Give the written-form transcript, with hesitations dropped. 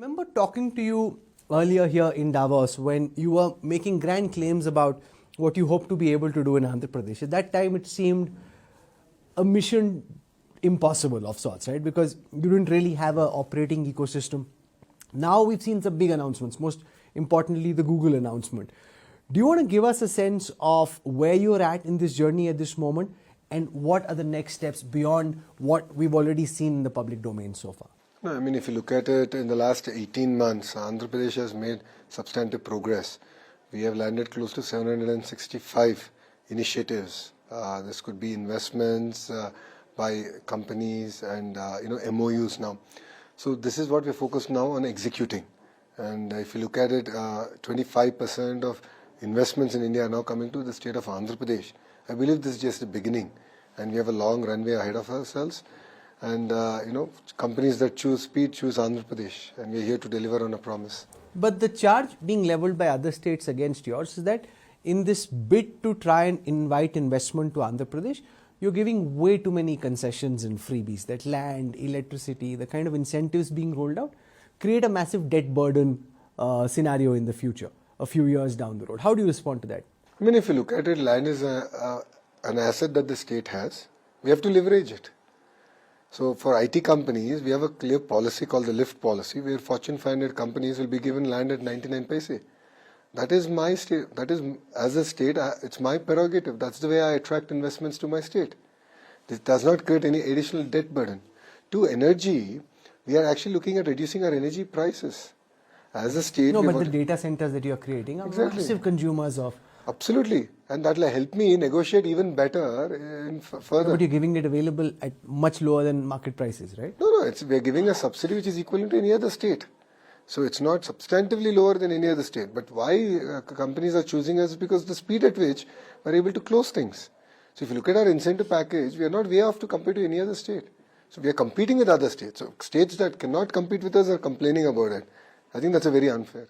remember talking to you earlier here in Davos when you were making grand claims about what you hope to be able to do in Andhra Pradesh. At that time, it seemed a mission impossible of sorts, right? Because you didn't really have an operating ecosystem. Now we've seen some big announcements, most importantly, the Google announcement. Do you want to give us a sense of where you're at in this journey at this moment and what are the next steps beyond what we've already seen in the public domain so far? No, I mean, if you look at it in the last 18 months, Andhra Pradesh has made substantive progress. We have landed close to 765 initiatives. This could be investments by companies and MOUs now. So this is what we're focused now on executing. And if you look at it, 25% of investments in India are now coming to the state of Andhra Pradesh. I believe this is just the beginning, and we have a long runway ahead of ourselves. And companies that choose speed choose Andhra Pradesh, and we're here to deliver on a promise. But the charge being leveled by other states against yours is that in this bid to try and invite investment to Andhra Pradesh, you're giving way too many concessions and freebies. That land, electricity, the kind of incentives being rolled out create a massive debt burden scenario in the future, a few years down the road. How do you respond to that? I mean, if you look at it, land is an asset that the state has. We have to leverage it. So for IT companies, we have a clear policy called the LIFT policy, where Fortune 500 companies will be given land at 99 paise. That is my state. That is, as a state, it's my prerogative. That's the way I attract investments to my state. This does not create any additional debt burden. To energy, we are actually looking at reducing our energy prices. As a state, no, but the data centers that you are creating are massive consumers of. Absolutely, and that will help me negotiate even better further. But you're giving it available at much lower than market prices, right? No, we're giving a subsidy which is equivalent to any other state. So it's not substantively lower than any other state. But why companies are choosing us is because the speed at which we're able to close things. So if you look at our incentive package, we are not way off to compete to any other state. So we are competing with other states. So states that cannot compete with us are complaining about it. I think that's a very unfair.